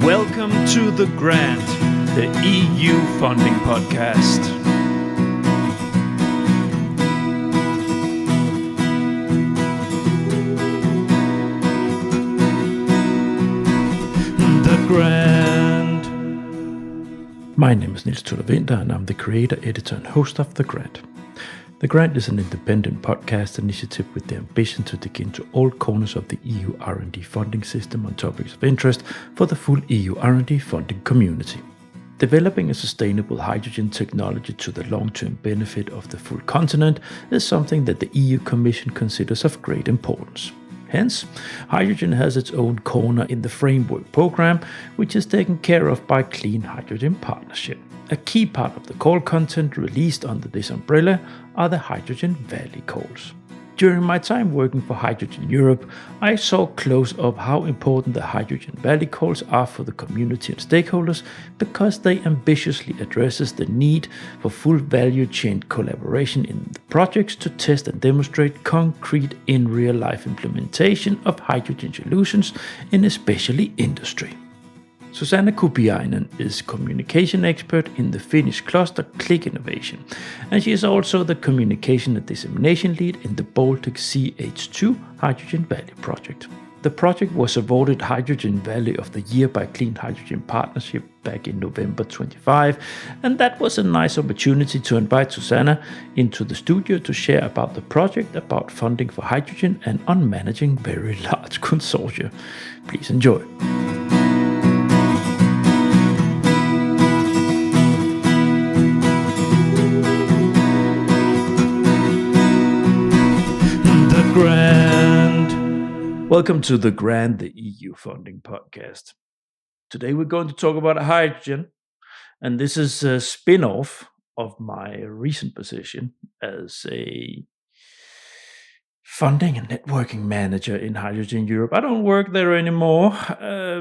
Welcome to The Grant, the EU funding podcast. The Grant. My name is Niels Tuller Winter, and I'm the creator, editor, and host of The Grant. The Grant is an independent podcast initiative with the ambition to dig into all corners of the EU R&D funding system on topics of interest for the full EU R&D funding community. Developing a sustainable hydrogen technology to the long-term benefit of the full continent is something that the EU Commission considers of great importance. Hence, hydrogen has its own corner in the framework program, which is taken care of by Clean Hydrogen Partnership. A key part of the call content released under this umbrella are the Hydrogen Valley calls. During my time working for Hydrogen Europe, I saw close up how important the Hydrogen Valley calls are for the community and stakeholders because they ambitiously addresses the need for full value chain collaboration in the projects to test and demonstrate concrete in real life implementation of hydrogen solutions in especially industry. Susanna Kupiainen is communication expert in the Finnish cluster CLIC Innovation, and she is also the communication and dissemination lead in the Baltic Sea H2 Hydrogen Valley project. The project was awarded Hydrogen Valley of the Year by Clean Hydrogen Partnership back in November 25, and that was a nice opportunity to invite Susanna into the studio to share about the project, about funding for hydrogen, and on managing very large consortia. Please enjoy. Grant. Welcome to The Grant, the EU funding podcast. Today we're going to talk about hydrogen, and this is a spin-off of my recent position as a funding and networking manager in Hydrogen Europe. I don't work there anymore,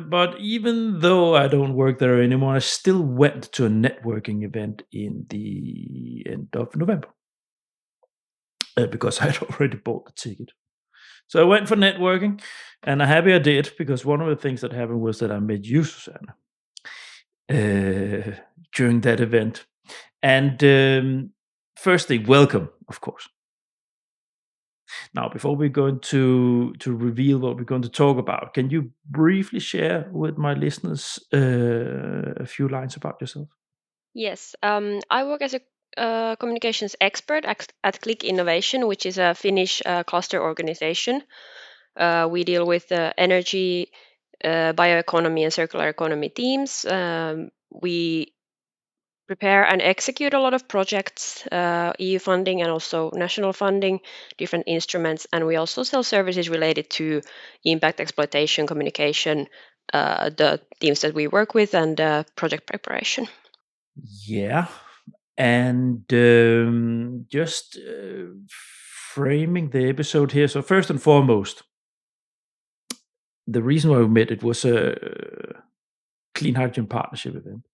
but even though I don't work there anymore, I still went to a networking event in the end of November. Because I had already bought the ticket. So I went for networking, and I'm happy I did, because one of the things that happened was that I met you, Susanna, during that event. And firstly, welcome, of course. Now, before we go into to reveal what we're going to talk about, can you briefly share with my listeners a few lines about yourself? Yes, I work as a communications expert at CLIC Innovation, which is a Finnish cluster organization. We deal with energy, bioeconomy, and circular economy themes. We prepare and execute a lot of projects, EU funding and also national funding, different instruments, and we also sell services related to impact exploitation, communication, the teams that we work with, and project preparation. Yeah. And just framing the episode here. So first and foremost, the reason why we met, it was a Clean Hydrogen Partnership event.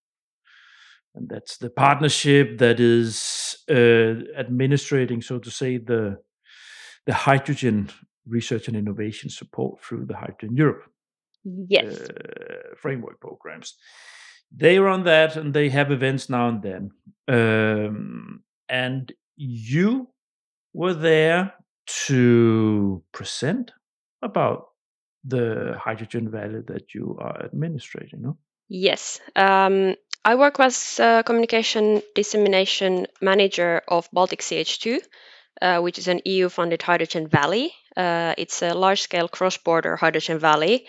And that's the partnership that is administrating, so to say, the hydrogen research and innovation support through the Hydrogen Europe Yes. framework programs. They run that, and they have events now and then. And you were there to present about the Hydrogen Valley that you are administrating, no? Yes. I work as communication dissemination manager of Baltic Sea H2, which is an EU-funded hydrogen valley. It's a large-scale cross-border hydrogen valley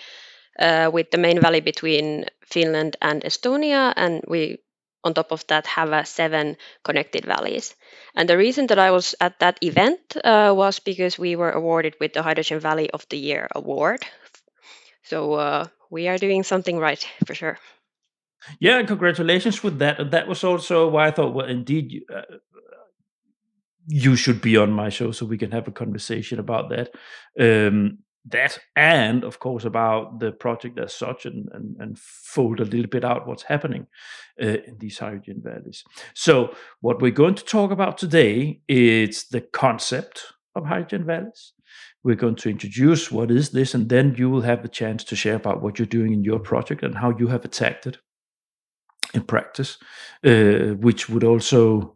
with the main valley between Finland and Estonia, and we, on top of that, have 7 connected valleys. And the reason that I was at that event was because we were awarded with the Hydrogen Valley of the Year award. So we are doing something right, for sure. Yeah, and congratulations with that. And that was also why I thought, well, indeed, you should be on my show so we can have a conversation about that. That, and of course about the project as such, and fold a little bit out what's happening in these hydrogen valleys. So what we're going to talk about today is the concept of hydrogen valleys, we're going to introduce what is this, and then you will have the chance to share about what you're doing in your project and how you have attacked it in practice, which would also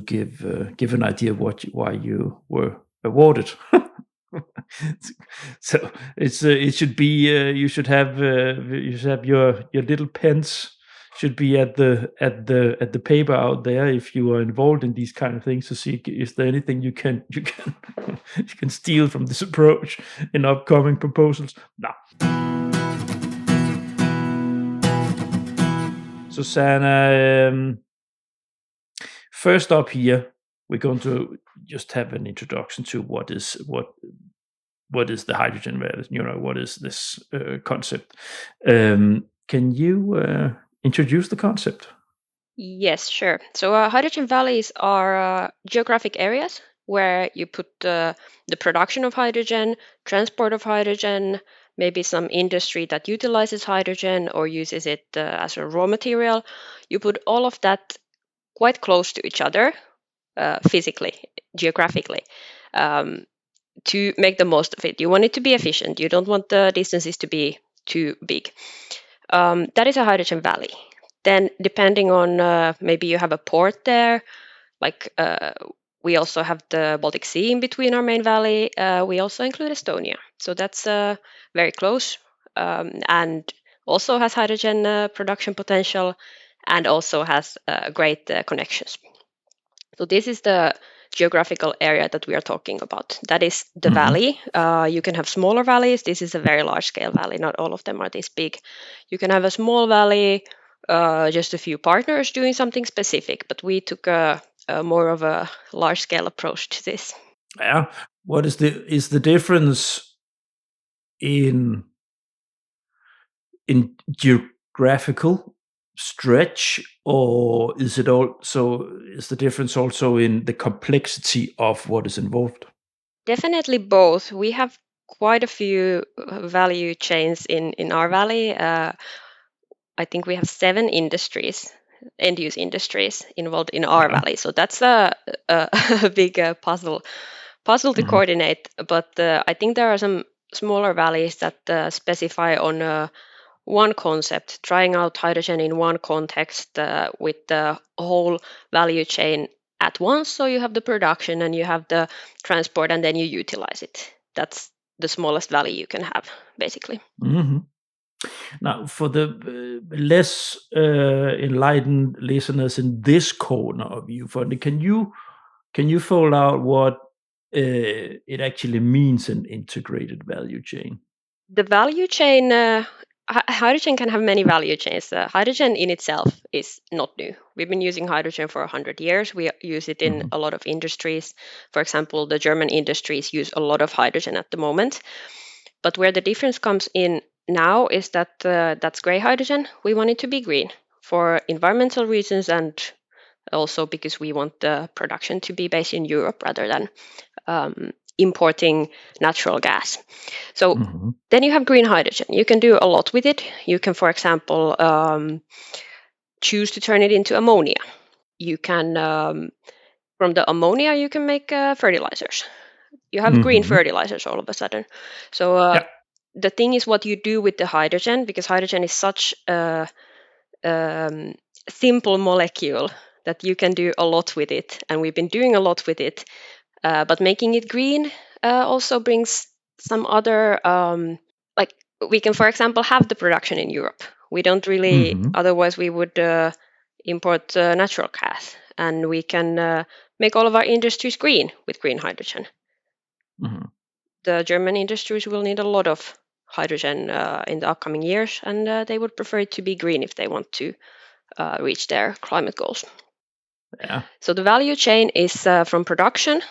give an idea of why you were awarded. So it should be you should have your little pens should be at the paper out there if you are involved in these kind of things, to see is there anything you can you can steal from this approach in upcoming proposals. No. Susanna, first up here, we're going to just have an introduction to what is the hydrogen value, what is this concept. Can you introduce the concept? Yes, sure. So hydrogen valleys are geographic areas where you put the production of hydrogen, transport of hydrogen, maybe some industry that utilizes hydrogen or uses it as a raw material. You put all of that quite close to each other, physically, geographically, to make the most of it. You want it to be efficient. You don't want the distances to be too big. That is a hydrogen valley. Then, depending on maybe you have a port there, like we also have the Baltic Sea in between our main valley. We also include Estonia, so that's very close, and also has hydrogen production potential, and also has great connections. So this is the geographical area that we are talking about. That is the valley. You can have smaller valleys. This is a very large scale valley. Not all of them are this big. You can have a small valley, just a few partners doing something specific, but we took a more of a large scale approach to this. Yeah. What is the difference in geographical stretch, or is the difference also in the complexity of what is involved? Definitely both. We have quite a few value chains in our valley. I think we have 7 industries, end-use industries involved in our valley. So that's a big puzzle to coordinate. But I think there are some smaller valleys that specify on one concept, trying out hydrogen in one context with the whole value chain at once. So you have the production and you have the transport, and then you utilize it. That's the smallest valley you can have, basically. Mm-hmm. Now, for the less enlightened listeners in this corner of viewfinder, can you fold out what it actually means, an integrated value chain? The value chain, hydrogen can have many value chains. Hydrogen in itself is not new. We've been using hydrogen for 100 years. We use it in a lot of industries. For example, the German industries use a lot of hydrogen at the moment. But where the difference comes in now is that that's gray hydrogen. We want it to be green for environmental reasons, and also because we want the production to be based in Europe rather than importing natural gas. So then you have green hydrogen. You can do a lot with it. You can, for example, choose to turn it into ammonia. You can, from the ammonia, you can make fertilizers. You have green fertilizers all of a sudden. So the thing is what you do with the hydrogen, because hydrogen is such a simple molecule that you can do a lot with it. And we've been doing a lot with it. But making it green also brings some other, like we can, for example, have the production in Europe. We don't really, otherwise we would import natural gas, and we can make all of our industries green with green hydrogen. The German industries will need a lot of hydrogen in the upcoming years, and they would prefer it to be green if they want to reach their climate goals. Yeah. So the value chain is from production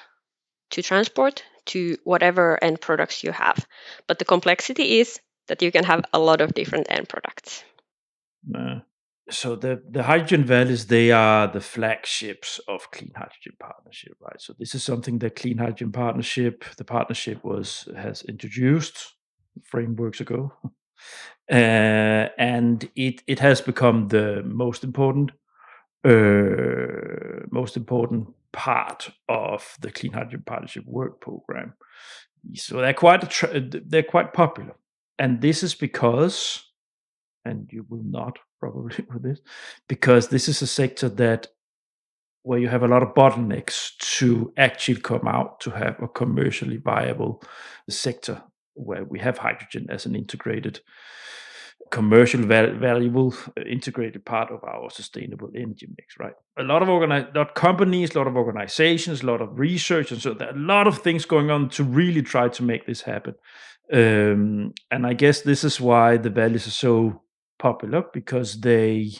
to transport to whatever end products you have. But the complexity is that you can have a lot of different end products. So the hydrogen valleys, they are the flagships of Clean Hydrogen Partnership, right? So this is something that Clean Hydrogen Partnership, the partnership has introduced frameworks ago. And it has become the most important part of the Clean Hydrogen Partnership Work Program. So they're quite popular, and this is because, and you will not probably with this, because this is a sector where you have a lot of bottlenecks to actually come out to have a commercially viable sector where we have hydrogen as an integrated, commercial valuable integrated part of our sustainable energy mix, right? A lot of companies, a lot of organizations, a lot of research, and so there are a lot of things going on to really try to make this happen. And I guess this is why the values are so popular, because they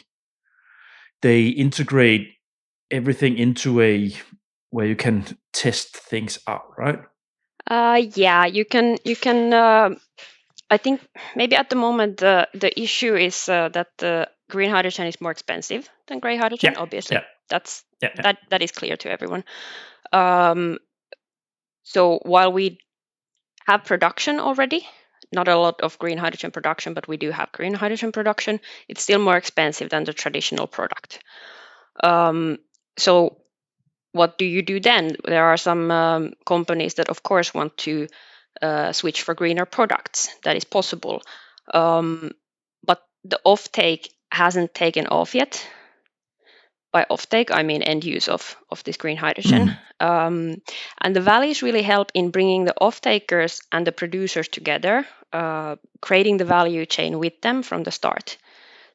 integrate everything into where you can test things out, right? Yeah, you can. I think maybe at the moment the issue is that the green hydrogen is more expensive than gray hydrogen. Obviously, that is clear to everyone. So while we have production already, not a lot of green hydrogen production, but we do have green hydrogen production, it's still more expensive than the traditional product. So what do you do then? There are some companies that, of course, want to switch for greener products. That is possible. But the offtake hasn't taken off yet. By offtake, I mean end use of this green hydrogen. And the values really help in bringing the offtakers and the producers together, creating the value chain with them from the start.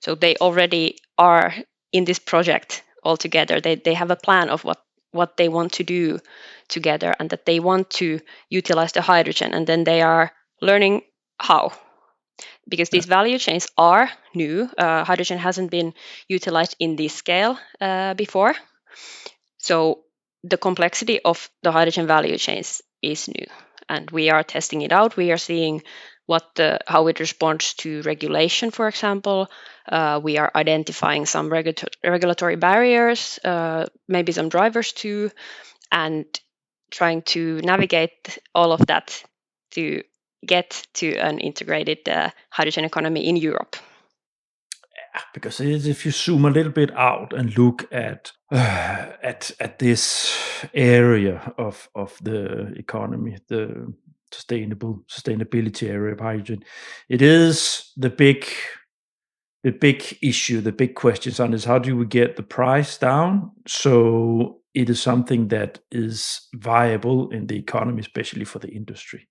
So they already are in this project all together. They have a plan of what they want to do together, and that they want to utilize the hydrogen, and then they are learning how. Because these value chains are new. Hydrogen hasn't been utilized in this scale before. So the complexity of the hydrogen value chains is new. And we are testing it out. We are seeing how it responds to regulation, for example. We are identifying some regulatory barriers, maybe some drivers too, and trying to navigate all of that to get to an integrated hydrogen economy in Europe. Because if you zoom a little bit out and look at this area of the economy, the sustainability area of hydrogen, it is the big issue, the big questions on is how do we get the price down so it is something that is viable in the economy, especially for the industry.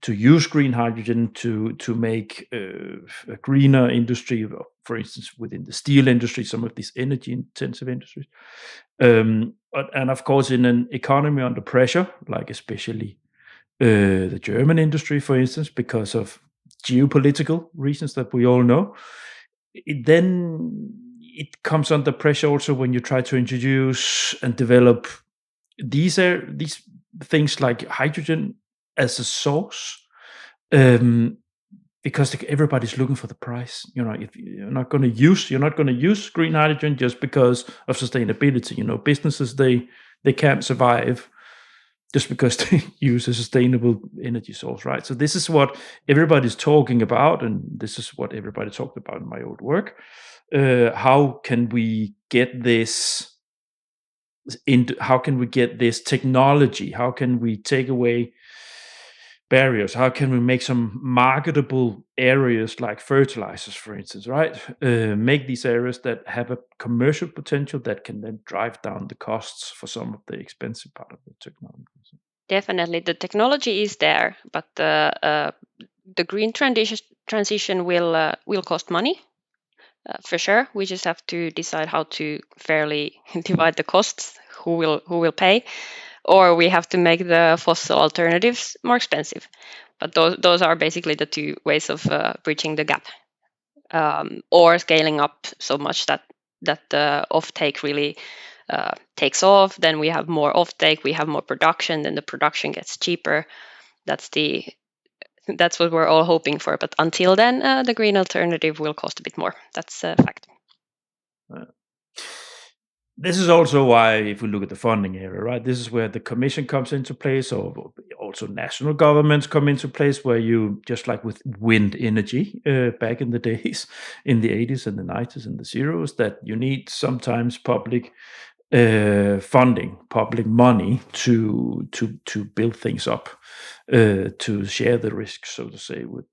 To use green hydrogen to make a greener industry, for instance, within the steel industry, some of these energy-intensive industries. And of course, in an economy under pressure, like especially the German industry, for instance, because of geopolitical reasons that we all know, it comes under pressure also when you try to introduce and develop these things like hydrogen as a source, because everybody's looking for the price. If you're not going to use green hydrogen just because of sustainability. Businesses they can't survive just because they use a sustainable energy source, right? So this is what everybody's talking about, and this is what everybody talked about in my old work. How can we get this? How can we get this technology? How can we take away barriers? How can we make some marketable areas like fertilizers, for instance, right? Make these areas that have a commercial potential that can then drive down the costs for some of the expensive part of the technology. Definitely, the technology is there, but the green transition will cost money. For sure, we just have to decide how to fairly divide the costs. Who will pay, or we have to make the fossil alternatives more expensive. But those are basically the two ways of bridging the gap, or scaling up so much that the offtake really takes off. Then we have more offtake, we have more production, then the production gets cheaper. That's what we're all hoping for. But until then, the green alternative will cost a bit more. That's a fact. This is also why, if we look at the funding area, right, this is where the Commission comes into place, or also national governments come into place, where you, just like with wind energy back in the days, in the 80s and the 90s and the zeros, that you need sometimes public funding, public money to build things up, to share the risk, so to say, with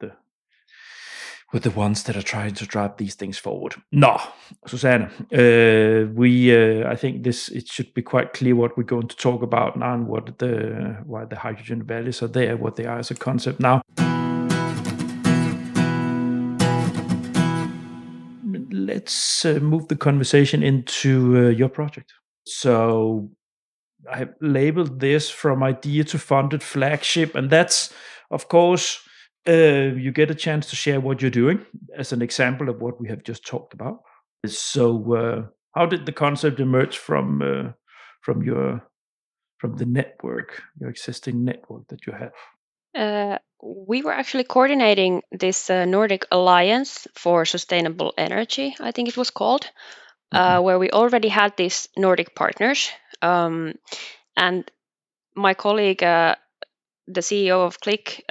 the ones that are trying to drive these things forward. No, Susanna, I think it should be quite clear what we're going to talk about now and why the hydrogen valleys are there, what they are as a concept now. Let's move the conversation into your project. So I have labeled this from idea to funded flagship, and that's, of course, you get a chance to share what you're doing as an example of what we have just talked about. So, how did the concept emerge from the network, your existing network that you have? We were actually coordinating this Nordic Alliance for Sustainable Energy, I think it was called, where we already had these Nordic partners. And my colleague, the CEO of CLIC,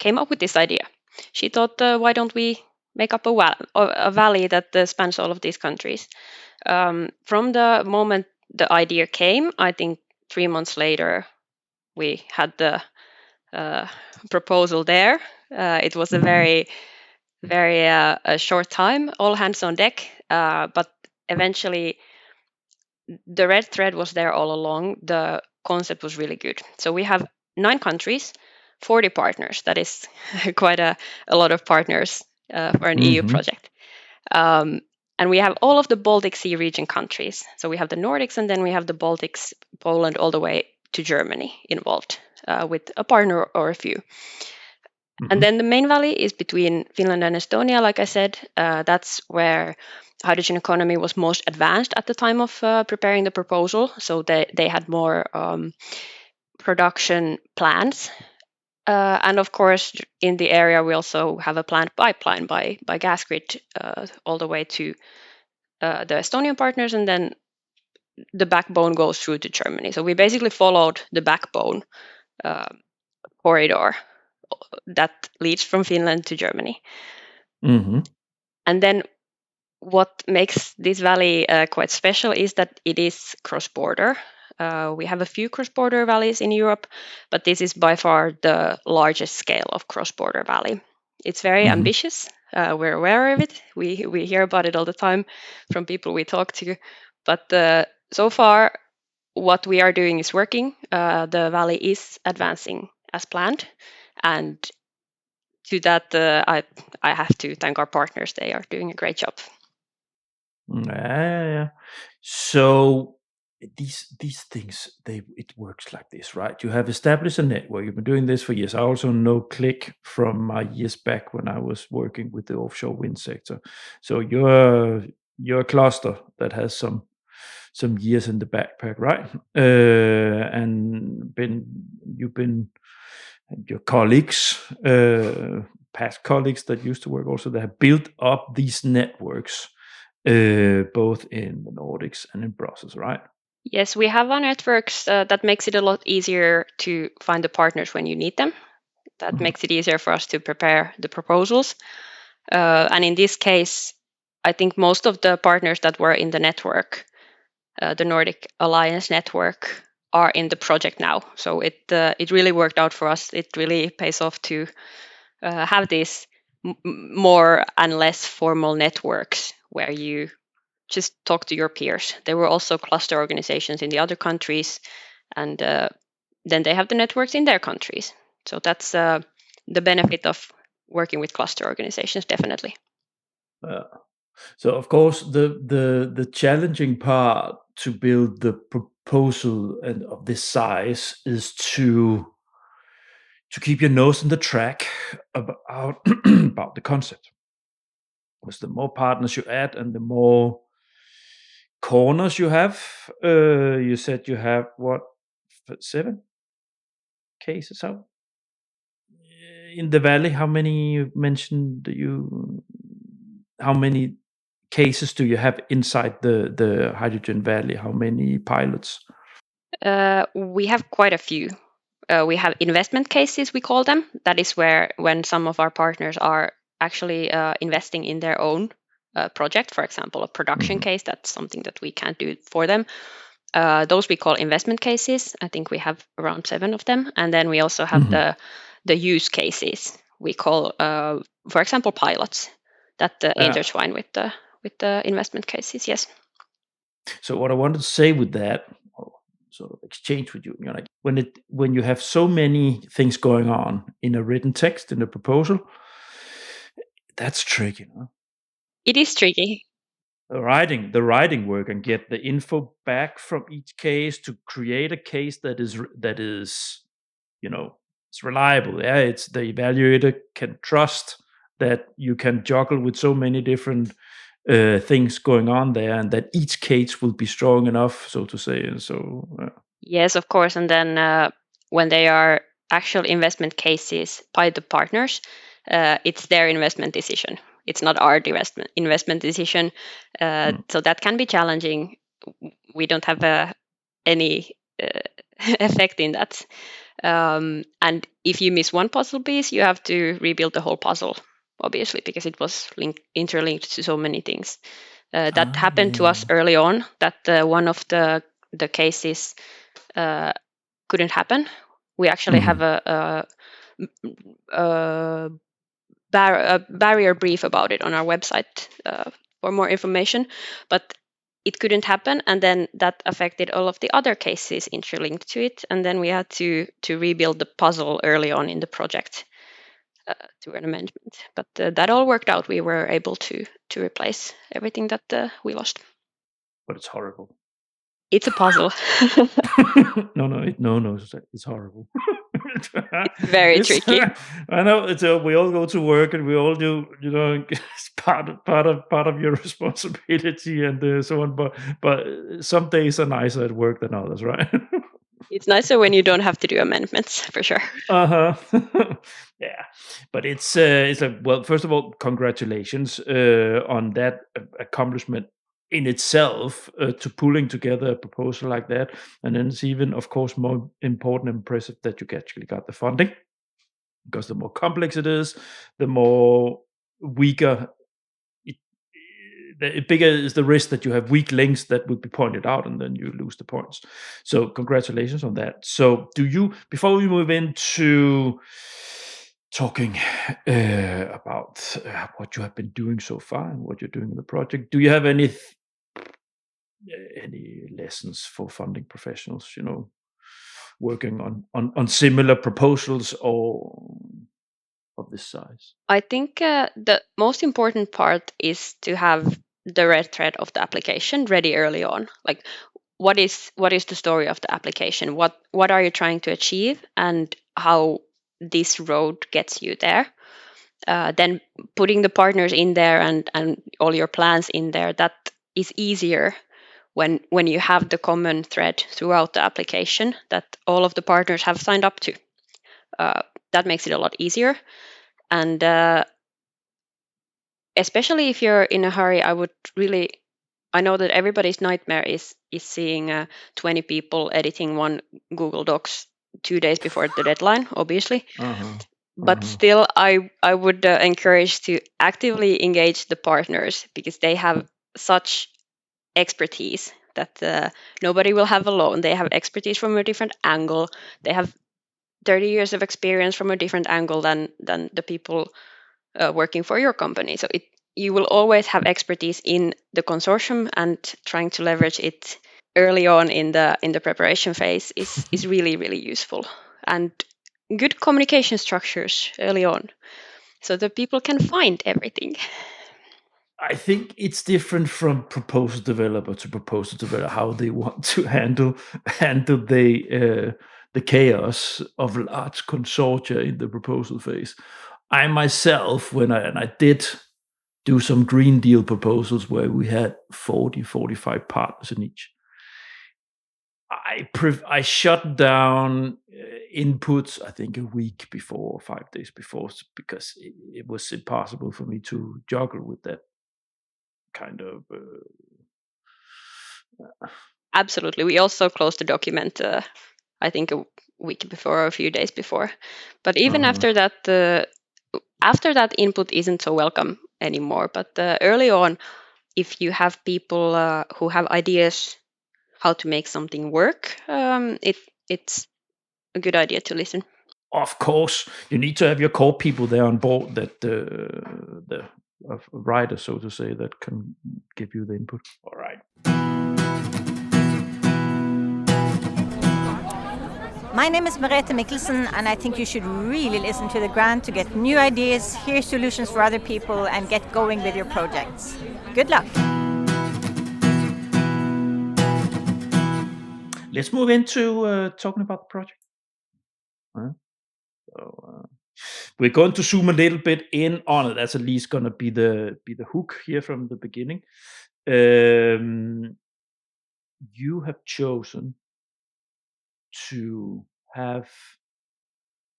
came up with this idea. She thought, why don't we make up a valley that spans all of these countries? From the moment the idea came, I think 3 months later, we had the proposal there. It was a very, very short time, all hands on deck. But eventually, the red thread was there all along. The concept was really good. So we have 9 countries, 40 partners. That is quite a lot of partners for an EU project. And we have all of the Baltic Sea region countries. So we have the Nordics, and then we have the Baltics, Poland, all the way to Germany involved with a partner or a few. And then the main valley is between Finland and Estonia, like I said. That's where hydrogen economy was most advanced at the time of preparing the proposal. So they had more production plans. And of course, in the area, we also have a planned pipeline by gas grid all the way to the Estonian partners, and then the backbone goes through to Germany. So we basically followed the backbone corridor that leads from Finland to Germany. And then what makes this valley quite special is that it is cross-border. We have a few cross-border valleys in Europe, but this is by far the largest scale of cross-border valley. It's very ambitious. We're aware of it. We hear about it all the time from people we talk to. But so far, what we are doing is working. The valley is advancing as planned. And to that, I have to thank our partners. They are doing a great job. Yeah. So these things, it works like this, right? You have established a network. You've been doing this for years. I also know CLIC from my years back when I was working with the offshore wind sector. So you're a cluster that has some years in the backpack, right? And you've been your colleagues, past colleagues that used to work also, that have built up these networks, both in the Nordics and in Brussels, right? Yes, we have our networks that makes it a lot easier to find the partners when you need them. That makes it easier for us to prepare the proposals. And in this case, I think most of the partners that were in the network, the Nordic Alliance network, are in the project now. So it really worked out for us. It really pays off to have these more and less formal networks where you just talk to your peers. There were also cluster organizations in the other countries, and then they have the networks in their countries. So that's the benefit of working with cluster organizations, definitely. So of course, the challenging part to build the proposal and of this size is to keep your nose in the track about about the concept. Because the more partners you add and the more corners you have, you said you have what, 7 cases out in the valley. How many you mentioned? How many cases do you have inside the hydrogen valley? How many pilots? We have quite a few. We have investment cases, we call them. That is when some of our partners are actually investing in their own project, for example, a production case, that's something that we can't do for them. Those we call investment cases. I think we have around 7 of them. And then we also have the use cases we call, for example, pilots that intertwine with the investment cases. Yes. So what I wanted to say with that, or sort of exchange with you, like when you have so many things going on in a written text, in a proposal, that's tricky, no? It is tricky. The writing work and get the info back from each case to create a case that is it's reliable. Yeah, it's the evaluator can trust that you can juggle with so many different things going on there, and that each case will be strong enough, so to say. And so, Yes, of course. And then when they are actual investment cases by the partners, it's their investment decision. It's not our investment decision. So that can be challenging. We don't have any effect in that. And if you miss one puzzle piece, you have to rebuild the whole puzzle, obviously, because it was interlinked to so many things. That happened to us early on, that one of the cases couldn't happen. We actually have a barrier brief about it on our website for more information, but it couldn't happen, and then that affected all of the other cases interlinked to it, and then we had to rebuild the puzzle early on in the project through an amendment. But that all worked out. We were able to replace everything that we lost. But it's horrible. It's a puzzle. No, it's horrible. It's very tricky. I know. It's we all go to work and we all do. It's part of your responsibility and so on. But some days are nicer at work than others, right? It's nicer when you don't have to do amendments, for sure. Yeah, but it's like, well, first of all, congratulations on that accomplishment in itself, to pulling together a proposal like that. And then it's even, of course, more important and impressive that you actually got the funding, because the more complex it is, the more weaker the bigger is the risk that you have weak links that would be pointed out, and then you lose the points. So congratulations on that. So before we move into talking about what you have been doing so far and what you're doing in the project, do you have any lessons for funding professionals, working on similar proposals or of this size? I think the most important part is to have the red thread of the application ready early on. Like, what is the story of the application? What are you trying to achieve, and how this road gets you there? Then putting the partners in there and all your plans in there, that is easier when you have the common thread throughout the application that all of the partners have signed up to. That makes it a lot easier. And especially if you're in a hurry, I know that everybody's nightmare is seeing 20 people editing one Google Docs 2 days before the deadline, obviously. But still, I would encourage to actively engage the partners, because they have such expertise that nobody will have alone. They have expertise from a different angle. They have 30 years of experience from a different angle than the people working for your company. So you will always have expertise in the consortium, and trying to leverage it early on in the preparation phase is really, really useful. And good communication structures early on, so that people can find everything. I think it's different from proposal developer to proposal developer, how they want to handle the chaos of large consortia in the proposal phase. I myself, when I did do some Green Deal proposals where we had 40, 45 partners in each, I shut down inputs, I think, a week before or 5 days before, because it was impossible for me to juggle with that kind of. Absolutely. We also closed the document, I think, a week before or a few days before. But even after that input isn't so welcome anymore. But early on, if you have people who have ideas how to make something work, it's a good idea to listen. Of course, you need to have your core people there on board, that the writer, so to say, that can give you the input. All right. My name is Merete Mikkelsen, and I think you should really listen to the grant to get new ideas, hear solutions for other people, and get going with your projects. Good luck. Let's move into talking about the project. So we're going to zoom a little bit in on it. That's at least going to be the hook here from the beginning. You have chosen to have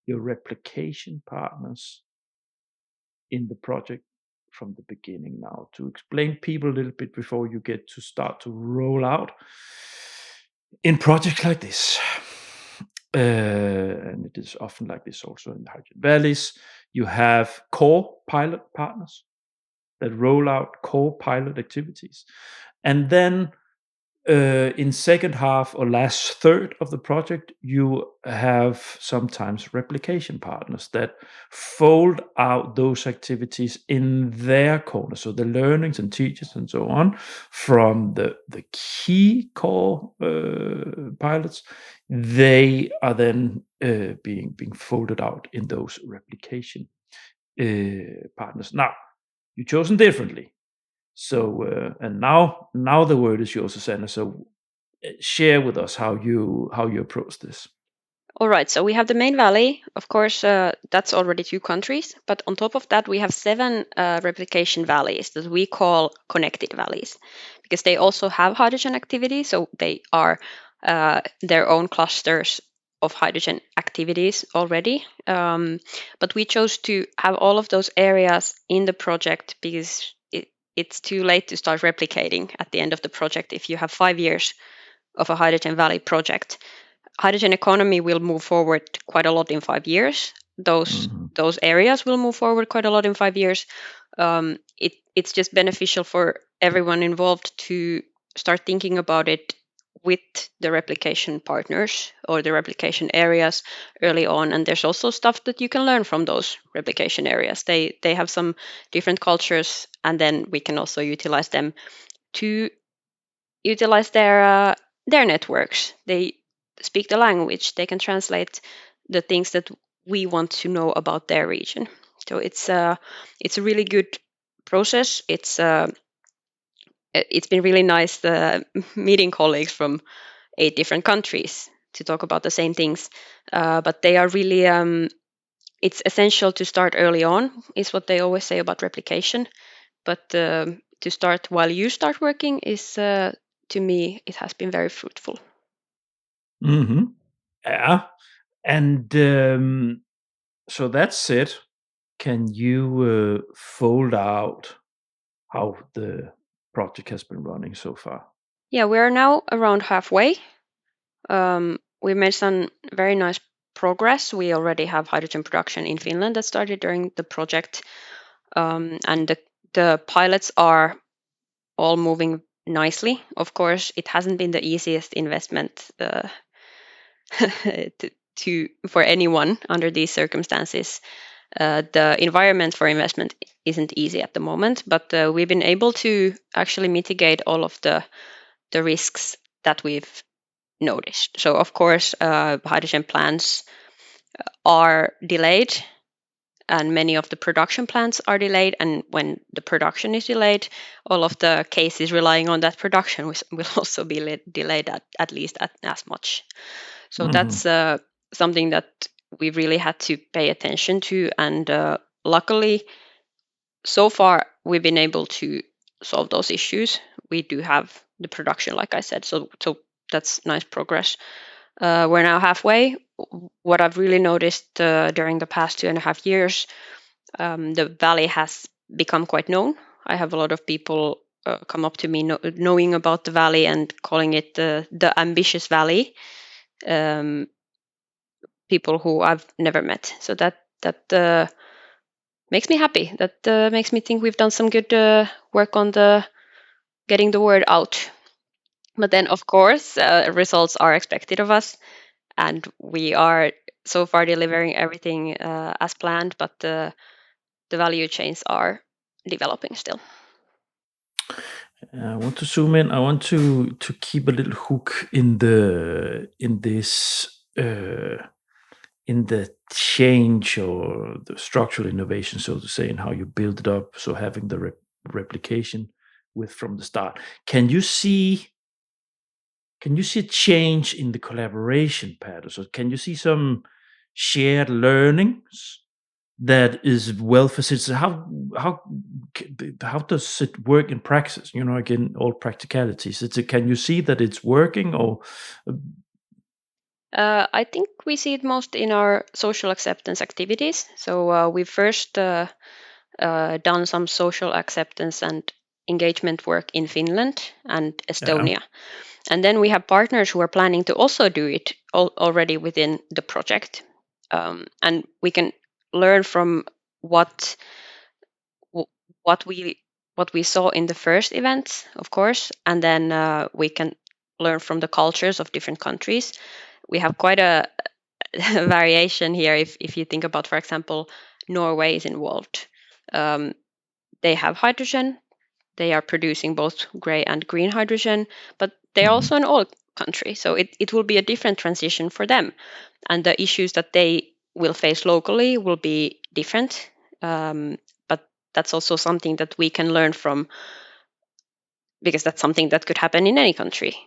your replication partners in the project from the beginning. Now, to explain people a little bit before you get to start to roll out in projects like this. And it is often like this also in the hydrogen valleys. You have core pilot partners that roll out core pilot activities. And then in second half or last third of the project, you have sometimes replication partners that fold out those activities in their corner. So the learnings and teachers and so on from the key core pilots, they are then being folded out in those replication partners. Now, you've chosen differently. So and now the word is yours, Susanna. So share with us how you approach this. All right, so we have the main valley. Of course, that's already 2 countries, but on top of that, we have 7 replication valleys that we call connected valleys, because they also have hydrogen activity. So they are their own clusters of hydrogen activities already. But we chose to have all of those areas in the project because it's too late to start replicating at the end of the project if you have 5 years of a hydrogen valley project. Hydrogen economy will move forward quite a lot in 5 years. Those areas will move forward quite a lot in 5 years. It's just beneficial for everyone involved to start thinking about it with the replication partners or the replication areas early on. And there's also stuff that you can learn from those replication areas. They have some different cultures, and then we can also utilize them to utilize their networks. They speak the language. They can translate the things that we want to know about their region. So it's a really good process. It's been really nice meeting colleagues from 8 different countries to talk about the same things. But they are really it's essential to start early on, is what they always say about replication. But to start while you start working is, to me, it has been very fruitful. Yeah. And so that's it. Can you fold out how the project has been running so far? Yeah, we are now around halfway. We made some very nice progress. We already have hydrogen production in Finland that started during the project. And the pilots are all moving nicely. Of course, it hasn't been the easiest investment for anyone under these circumstances. The environment for investment isn't easy at the moment, but we've been able to actually mitigate all of the risks that we've noticed. So, of course, hydrogen plants are delayed, and many of the production plants are delayed. And when the production is delayed, all of the cases relying on that production will also be delayed at least as much. So that's something that we really had to pay attention to. And luckily, so far, we've been able to solve those issues. We do have the production, like I said, so that's nice progress. We're now halfway. What I've really noticed during the past 2.5 years, the valley has become quite known. I have a lot of people come up to me knowing about the valley and calling it the ambitious valley. People who I've never met. So that makes me happy. That makes me think we've done some good work on the getting the word out. But then, of course, results are expected of us, and we are so far delivering everything as planned. But the value chains are developing still. I want to zoom in. I want to keep a little hook in the change or the structural innovation, so to say, and how you build it up. So having the replication from the start. Can you see a change in the collaboration patterns, or can you see some shared learnings that is well facilitated? How does it work in practice? Again, all practicalities. Can you see that it's working, or I think we see it most in our social acceptance activities. So we first done some social acceptance and engagement work in Finland and Estonia. And then we have partners who are planning to also do it already within the project. And we can learn from what we saw in the first events, of course, and then we can learn from the cultures of different countries. We have quite a variation here. If you think about, for example, Norway is involved. They have hydrogen. They are producing both gray and green hydrogen, but they're also an oil country. So it will be a different transition for them. And the issues that they will face locally will be different. But that's also something that we can learn from, because that's something that could happen in any country.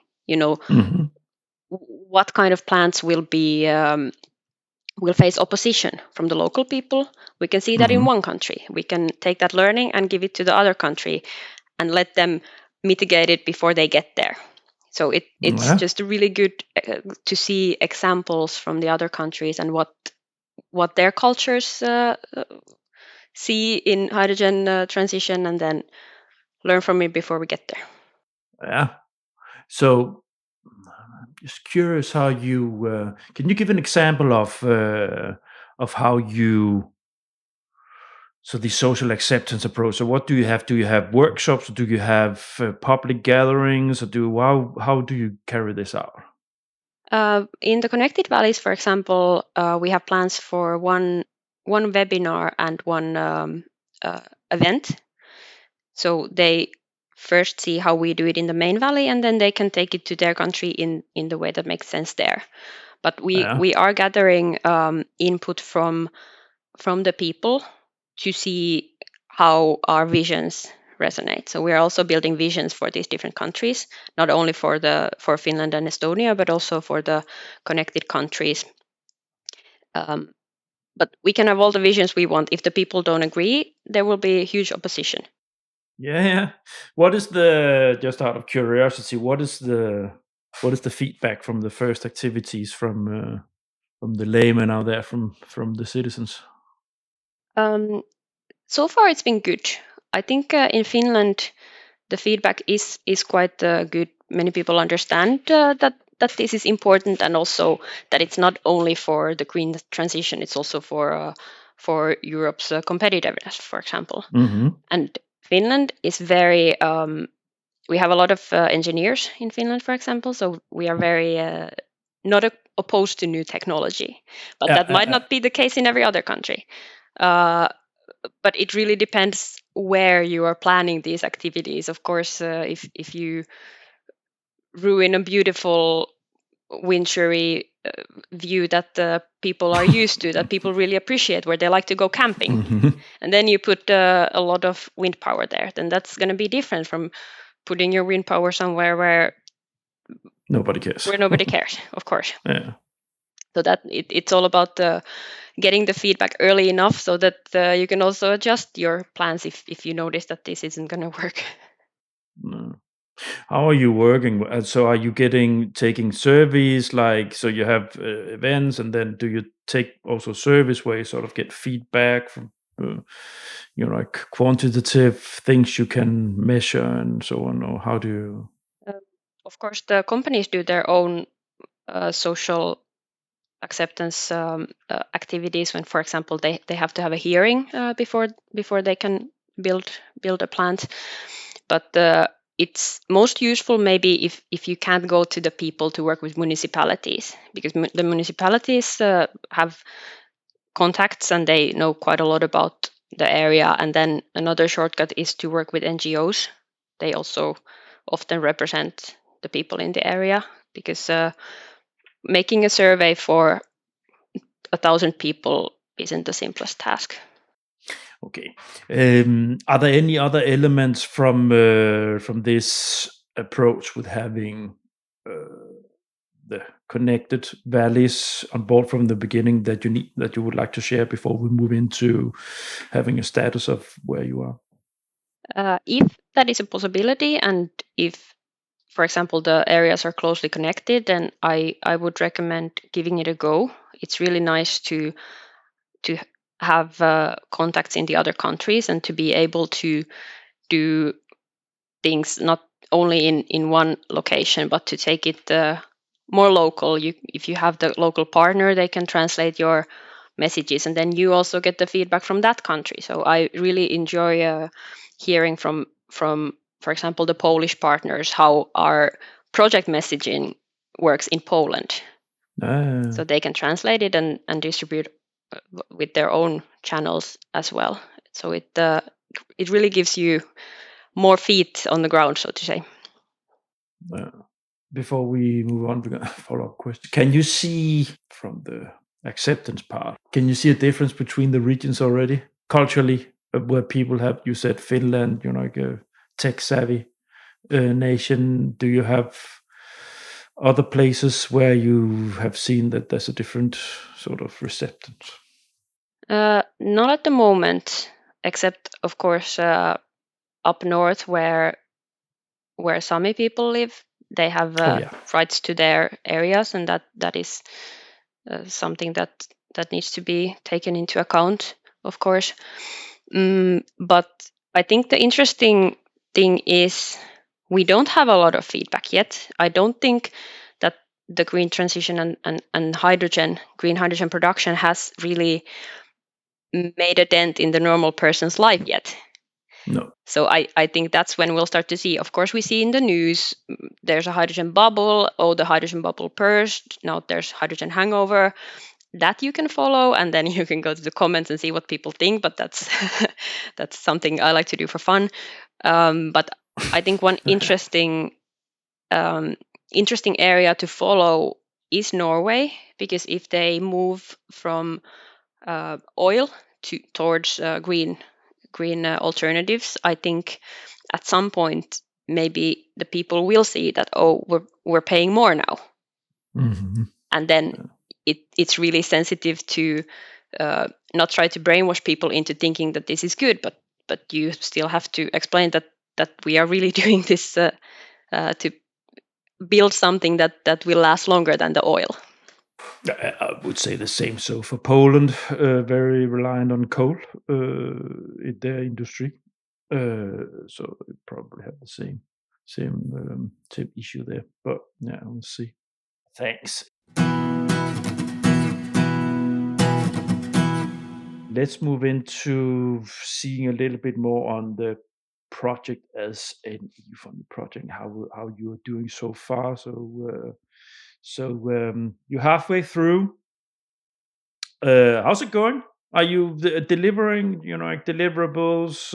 What kind of plants will face opposition from the local people? We can see that in one country. We can take that learning and give it to the other country and let them mitigate it before they get there. So it's just really good to see examples from the other countries and what their cultures see in hydrogen transition, and then learn from it before we get there. Yeah. So I'm just curious how you can you give an example of how you. So the social acceptance approach. So what do you have? Do you have workshops? Or do you have public gatherings? Or how do you carry this out? In the Connected Valleys, for example, we have plans for one webinar and one event. So they first see how we do it in the main valley, and then they can take it to their country in the way that makes sense there. But we are gathering input from the people to see how our visions resonate. So we're also building visions for these different countries, not only for Finland and Estonia, but also for the connected countries. But we can have all the visions we want. If the people don't agree, there will be huge opposition. Yeah. What is just out of curiosity, what is the feedback from the first activities from the laymen out there, from the citizens? So far, it's been good. I think in Finland, the feedback is quite good. Many people understand that this is important, and also that it's not only for the green transition; it's also for Europe's competitiveness, for example. And Finland is very. We have a lot of engineers in Finland, for example, so we are very not opposed to new technology, but that might not be the case in every other country. But it really depends where you are planning these activities. Of course, if you ruin a beautiful wintry view that people are used to, that people really appreciate, where they like to go camping, and then you put a lot of wind power there, then that's going to be different from putting your wind power somewhere where nobody cares. Where nobody cares, of course. Yeah. So that it's all about getting the feedback early enough so that you can also adjust your plans if you notice that this isn't going to work. No. How are you working? So are you taking surveys, so you have events, and then do you take also surveys where you sort of get feedback from like quantitative things you can measure and so on, or how do you? Of course, the companies do their own social acceptance activities when, for example, they have to have a hearing before they can build a plant. But it's most useful maybe if you can't go to the people to work with municipalities, because the municipalities have contacts and they know quite a lot about the area. And then another shortcut is to work with NGOs. They also often represent the people in the area, because making a survey for 1,000 people isn't the simplest task. Okay. Are there any other elements from this approach with having the connected valleys on board from the beginning that you would like to share before we move into having a status of where you are? If that is a possibility, and if, for example, the areas are closely connected, then I would recommend giving it a go. It's really nice to have contacts in the other countries and to be able to do things not only in one location, but to take it more local. If you have the local partner, they can translate your messages, and then you also get the feedback from that country. So I really enjoy hearing from, for example, the Polish partners, how our project messaging works in Poland. So they can translate it and distribute with their own channels as well. So it really gives you more feet on the ground, so to say. Before we move on, we're going to follow-up question. Can you see from the acceptance part, can you see a difference between the regions already culturally, where people have, you said Finland, like a tech-savvy nation? Do you have other places where you have seen that there's a different sort of receptance? Not at the moment, except of course up north where Sami people live. They have rights to their areas, and that is something that needs to be taken into account, of course. But I think the interesting thing is we don't have a lot of feedback yet. I don't think that the green transition and green hydrogen production has really made a dent in the normal person's life yet. No. So I think that's when we'll start to see. Of course, we see in the news there's a hydrogen bubble. Oh, the hydrogen bubble burst. Now there's hydrogen hangover. That you can follow, and then you can go to the comments and see what people think. But that's something I like to do for fun. But I think one interesting area to follow is Norway, because if they move from oil towards green alternatives, I think at some point maybe the people will see that, oh, we're paying more now. Mm-hmm. And then it's really sensitive to not try to brainwash people into thinking that this is good, but you still have to explain that we are really doing this to build something that will last longer than the oil. I would say the same. So for Poland, very reliant on coal in their industry. So they probably have the same issue there. But yeah, we'll see. Thanks. Let's move into seeing a little bit more on the project as an EU-funded project, how you are doing so far. So you're halfway through. How's it going? Are you delivering, like deliverables,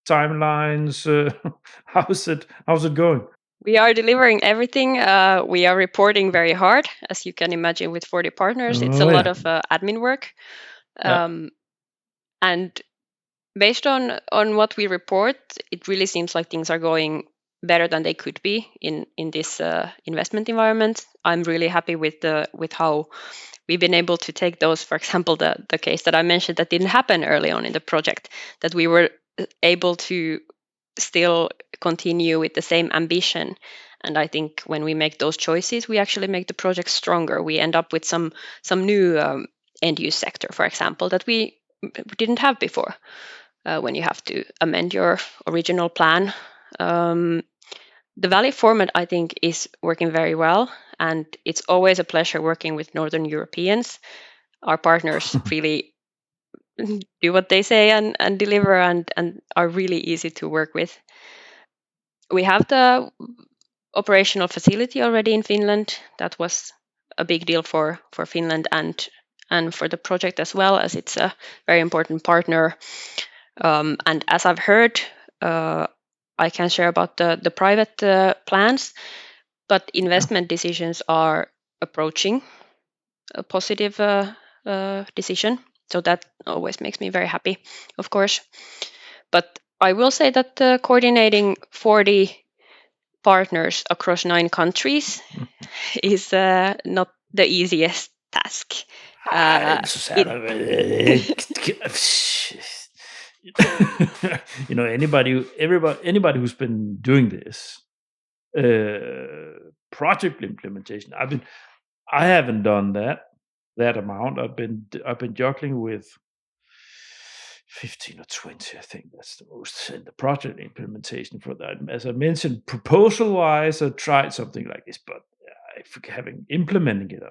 timelines? How's it going? We are delivering everything. We are reporting very hard, as you can imagine, with 40 partners. It's a lot of admin work. And based on what we report, it really seems like things are going better than they could be in this investment environment. I'm really happy with how we've been able to take those, for example, the case that I mentioned that didn't happen early on in the project, that we were able to still continue with the same ambition. And I think when we make those choices, we actually make the project stronger. We end up with some new end use sector, for example, that we didn't have before. When you have to amend your original plan. The Valley format, I think, is working very well. and it's always a pleasure working with Northern Europeans. Our partners really do what they say and deliver and are really easy to work with. We have the operational facility already in Finland. That was a big deal for Finland and for the project as well, as it's a very important partner. And as I've heard, I can share about the private plans, but investment decisions are approaching a positive decision. So that always makes me very happy, of course. But I will say that coordinating 40 partners across 9 countries is not the easiest task. Anybody who's been doing this project implementation, I haven't done that amount. I've been juggling with 15 or 20, I think that's the most in the project implementation for that. As I mentioned, proposal wise, I tried something like this, but having implementing it,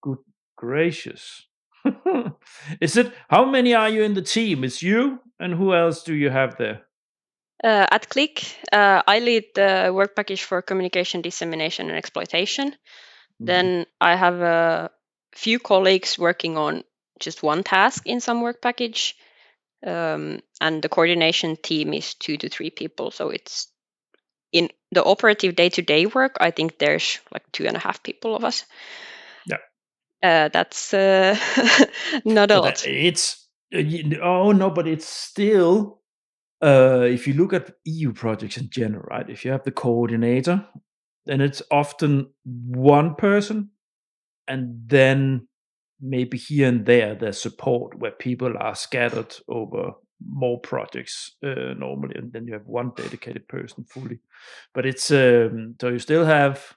good gracious. Is it, how many are you in the team? It's you, and who else do you have there? At CLIC, I lead the work package for communication dissemination and exploitation. Then I have a few colleagues working on just one task in some work package. And the coordination team is 2 to 3 people. So it's in the operative day-to-day work, I think there's like 2.5 people of us. Yeah. That's not a lot. But it's still, if you look at EU projects in general, right? If you have the coordinator, then it's often one person, and then maybe here and there there's support where people are scattered over more projects normally, and then you have one dedicated person fully. But it's so you still have,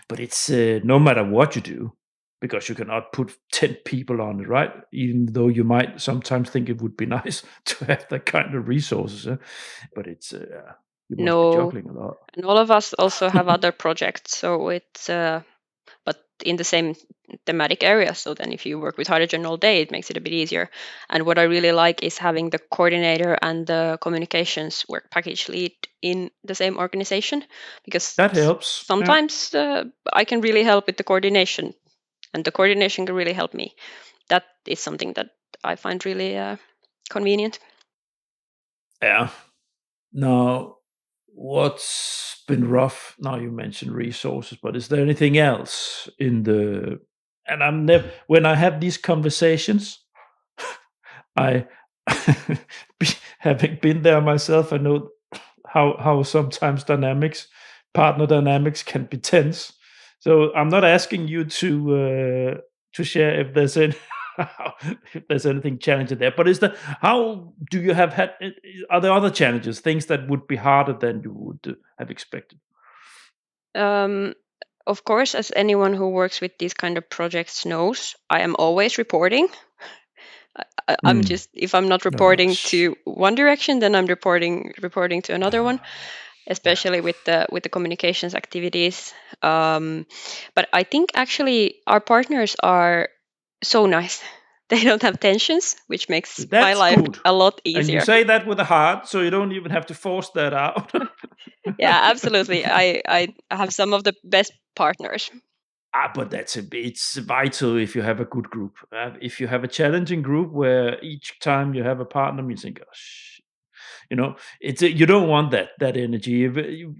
but it's no matter what you do, because you cannot put 10 people on it, right? Even though you might sometimes think it would be nice to have that kind of resources, but it's you must be juggling a lot. And all of us also have other projects, so it's but in the same thematic area. So then if you work with hydrogen all day, it makes it a bit easier. And what I really like is having the coordinator and the communications work package lead in the same organization, because that helps. Sometimes I can really help with the coordination, and the coordination can really help me. That is something that I find really convenient. Yeah. Now, what's been rough? Now you mentioned resources, but is there anything else in the? And I'm never, when I have these conversations, I having been there myself, I know how sometimes partner dynamics can be tense. So I'm not asking you to share if there's anything challenging there. But how do you have had? Are there other challenges, things that would be harder than you would have expected? Of course, as anyone who works with these kind of projects knows, I am always reporting. I'm just, if I'm not reporting to one direction, then I'm reporting to another one, especially with the communications activities. But I think actually our partners are so nice. They don't have tensions, which makes my life a lot easier. And you say that with a heart, so you don't even have to force that out. Yeah, absolutely. I have some of the best partners. But it's vital if you have a good group. If you have a challenging group where each time you have a partner, you think, gosh, you don't want that energy.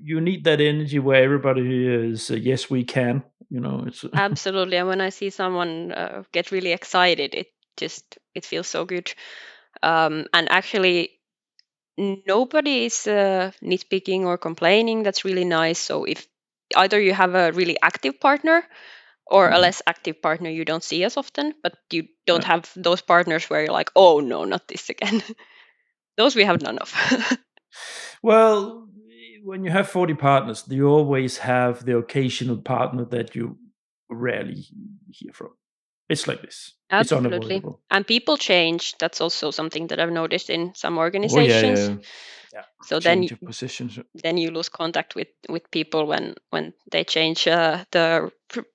You need that energy where everybody is yes, we can. It's absolutely. And when I see someone get really excited, it feels so good. And actually, nobody is nitpicking or complaining. That's really nice. So if either you have a really active partner or a less active partner you don't see as often, but you don't have those partners where you're like, oh no, not this again. Those we have none of. Well, when you have 40 partners, you always have the occasional partner that you rarely hear from. It's like this. Absolutely. It's unavoidable. And people change. That's also something that I've noticed in some organizations. So change of positions. then you lose contact with people when they change the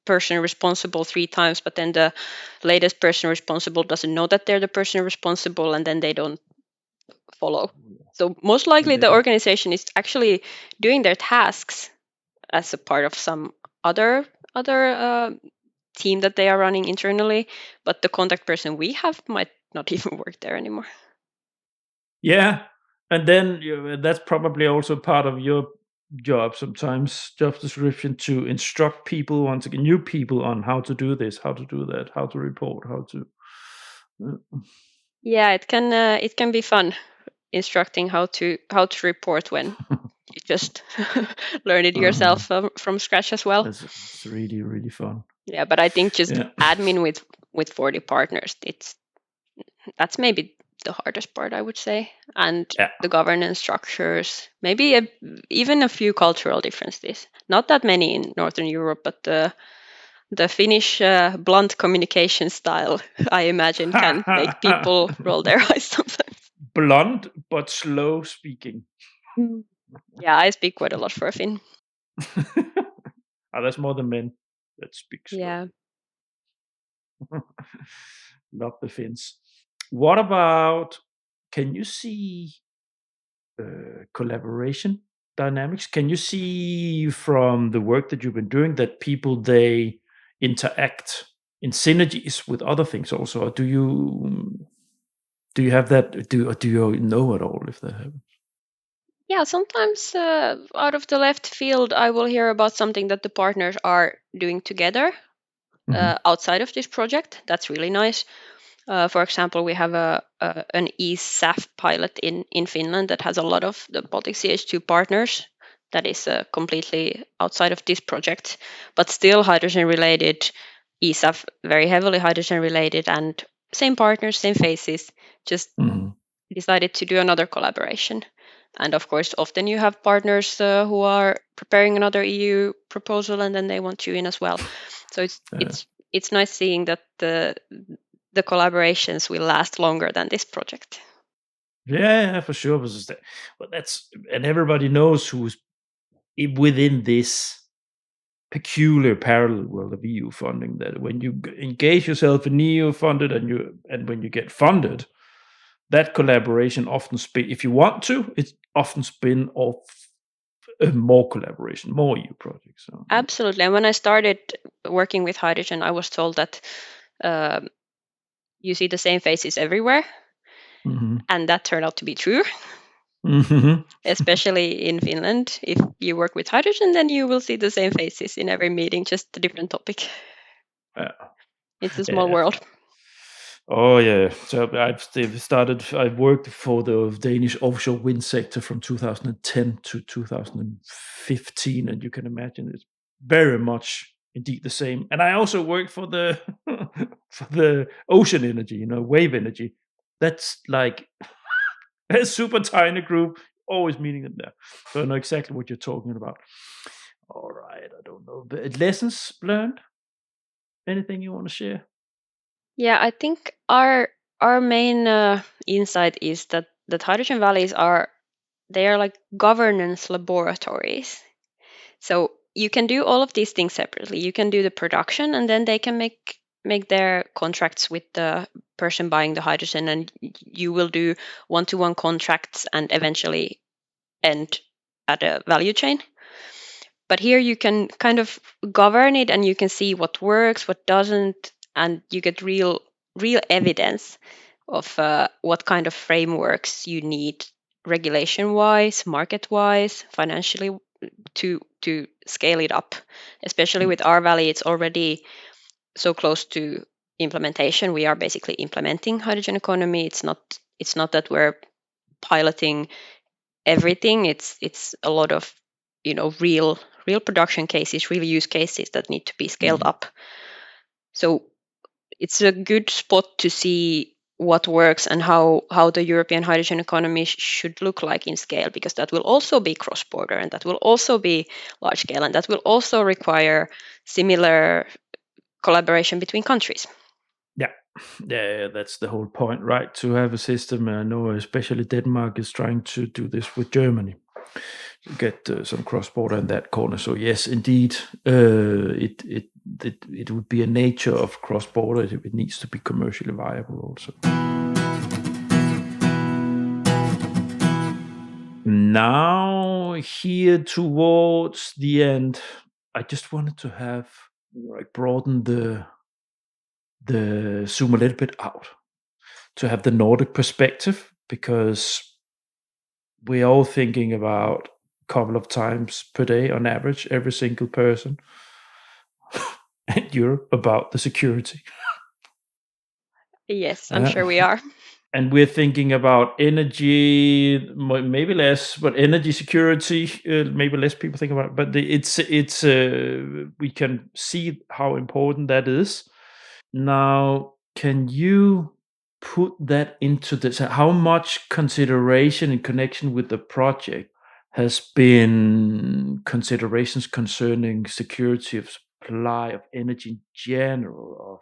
person responsible 3 times, but then the latest person responsible doesn't know that they're the person responsible, and then they don't follow. So most likely the organization is actually doing their tasks as a part of some other team that they are running internally, but the contact person we have might not even work there anymore. Yeah, and then that's probably also part of your job sometimes, job description, to instruct people, once again, new people, on how to do this, how to do that, how to report, how to. Yeah, it can be fun instructing how to report when you just learn it yourself from scratch as well. It's really, really fun. Yeah, but I think just admin with 40 partners, that's maybe the hardest part, I would say, and the governance structures, maybe even a few cultural differences. Not that many in Northern Europe, but the Finnish blunt communication style, I imagine, can make people roll their eyes sometimes. Blunt but slow speaking. Yeah, I speak quite a lot for a Finn. That's more than men that speak slow. Yeah. Love the Finns. What about, can you see collaboration dynamics? Can you see from the work that you've been doing that people, they interact in synergies with other things also? Or do you have that? Do you know at all if that happens? Yeah, sometimes out of the left field, I will hear about something that the partners are doing together outside of this project. That's really nice. For example, we have an eSAF pilot in Finland that has a lot of the Baltic Sea H2 partners. That is completely outside of this project, but still hydrogen related. eSAF very heavily hydrogen related, and same partners, same faces. Just decided to do another collaboration. And of course, often you have partners who are preparing another EU proposal, and then they want you in as well. So it's nice seeing that the collaborations will last longer than this project. Yeah, for sure. But and everybody knows who's within this peculiar parallel world of EU funding, that when you engage yourself in EU funded and when you get funded, that collaboration often if you want to, it's often spin off more collaboration, more EU projects. So. Absolutely. And when I started working with hydrogen, I was told that you see the same faces everywhere. And that turned out to be true. Especially in Finland. If you work with hydrogen, then you will see the same faces in every meeting, just a different topic. It's a small world. Oh yeah. So I've worked for the Danish offshore wind sector from 2010 to 2015, and you can imagine it's very much indeed the same. And I also worked for the for the ocean energy, wave energy. That's like a super tiny group, always meeting them there. So I know exactly what you're talking about. All right, I don't know. But lessons learned? Anything you want to share? Yeah, I think our main insight is that hydrogen valleys are like governance laboratories. So you can do all of these things separately. You can do the production, and then they can make their contracts with the person buying the hydrogen, and you will do one-to-one contracts and eventually end at a value chain. But here you can kind of govern it, and you can see what works, what doesn't, and you get real evidence of what kind of frameworks you need regulation-wise, market-wise, financially to scale it up. Especially with our valley, it's already so close to implementation. We are basically implementing hydrogen economy. It's not that we're piloting everything. It's a lot of real production cases, real use cases that need to be scaled up. So it's a good spot to see what works and how the European hydrogen economy should look like in scale, because that will also be cross-border, and that will also be large scale, and that will also require similar collaboration between countries. Yeah, Yeah, that's the whole point, right? To have a system. I know, especially Denmark is trying to do this with Germany, to get some cross-border in that corner. So yes, indeed, it would be a nature of cross-border if it needs to be commercially viable also. Now, here towards the end, I just wanted to have broaden the zoom a little bit out, to have the Nordic perspective, because we're all thinking about a couple of times per day on average, every single person in Europe, about the security. Yes, I'm sure we are. And we're thinking about energy, maybe less, but energy security, maybe less people think about it. But it's we can see how important that is. Now, can you put that into this? How much consideration in connection with the project has been considerations concerning security of supply of energy in general, of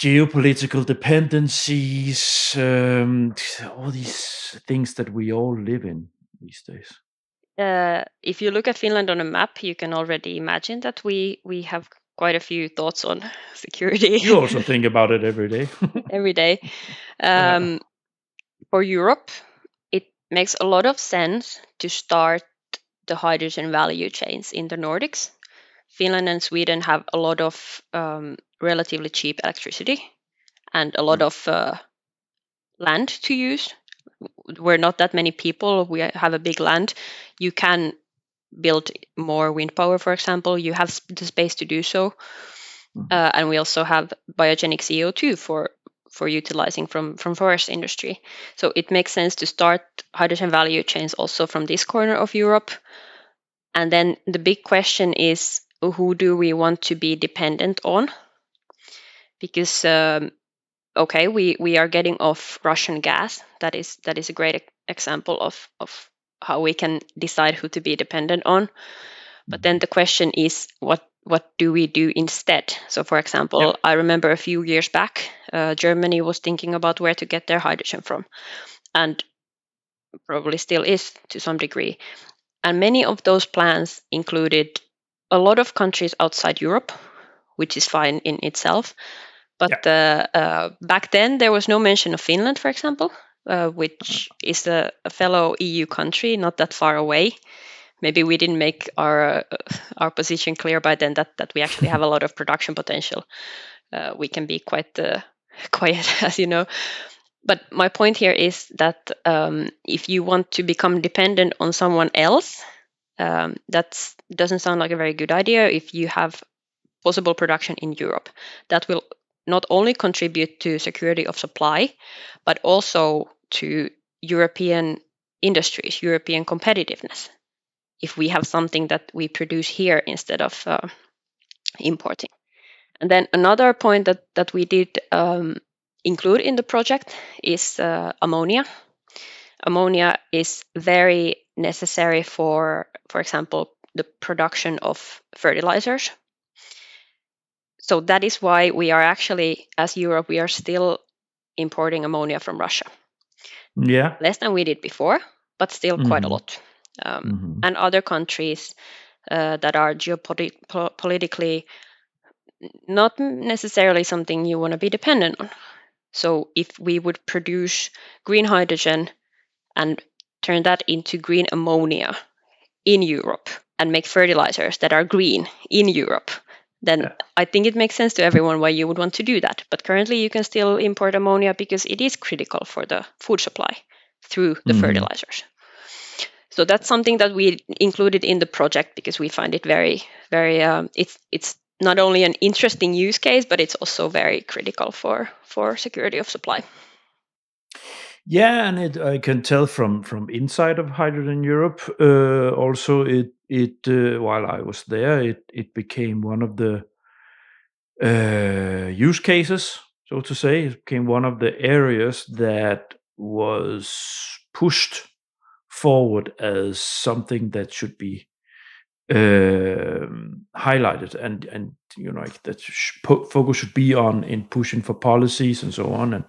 geopolitical dependencies, all these things that we all live in these days? If you look at Finland on a map, you can already imagine that we have quite a few thoughts on security. You also think about it every day. Every day. For Europe, it makes a lot of sense to start the hydrogen value chains in the Nordics. Finland and Sweden have a lot of relatively cheap electricity and a lot of land to use. We're not that many people. We have a big land. You can build more wind power, for example. You have the space to do so. And we also have biogenic CO2 for utilizing from forest industry. So it makes sense to start hydrogen value chains also from this corner of Europe. And then the big question is, who do we want to be dependent on? Because we are getting off Russian gas. That is a great example of how we can decide who to be dependent on. But then the question is, what do we do instead? So, for example, I remember a few years back, Germany was thinking about where to get their hydrogen from, and probably still is to some degree. And many of those plans included a lot of countries outside Europe, which is fine in itself. But back then, there was no mention of Finland, for example, which is a fellow EU country, not that far away. Maybe we didn't make our position clear by then that we actually have a lot of production potential. We can be quite quiet, as you know. But my point here is that if you want to become dependent on someone else, that doesn't sound like a very good idea. If you have possible production in Europe, that will not only contribute to security of supply, but also to European industries, European competitiveness, if we have something that we produce here instead of importing. And then another point that we did include in the project is ammonia. Ammonia is very necessary for example, the production of fertilizers. So that is why we are actually, as Europe, we are still importing ammonia from Russia. Yeah. Less than we did before, but still quite a lot. And other countries that are geopolitically not necessarily something you want to be dependent on. So if we would produce green hydrogen and turn that into green ammonia in Europe and make fertilizers that are green in Europe, then I think it makes sense to everyone why you would want to do that. But currently you can still import ammonia because it is critical for the food supply through the fertilizers. So that's something that we included in the project because we find it very, very, it's not only an interesting use case, but it's also very critical for security of supply. Yeah, and I can tell from inside of Hydrogen Europe, also it while I was there, it became one of the use cases, so to say. It became one of the areas that was pushed forward as something that should be highlighted, and like that focus should be on in pushing for policies and so on, and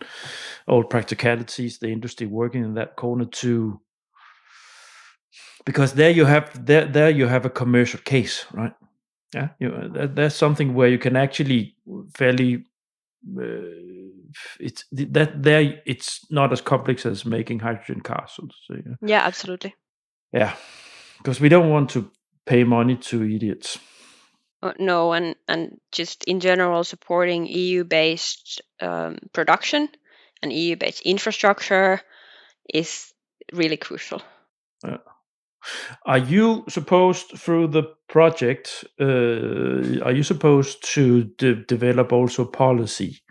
all practicalities, the industry working in that corner too, because there you have a commercial case, right? Yeah, there's something where you can actually fairly it's not as complex as making hydrogen cars, so to say. Yeah, absolutely. Yeah, because we don't want to pay money to idiots. No, and just in general, supporting EU-based production and EU-based infrastructure is really crucial. Are you supposed, through the project, to develop also policy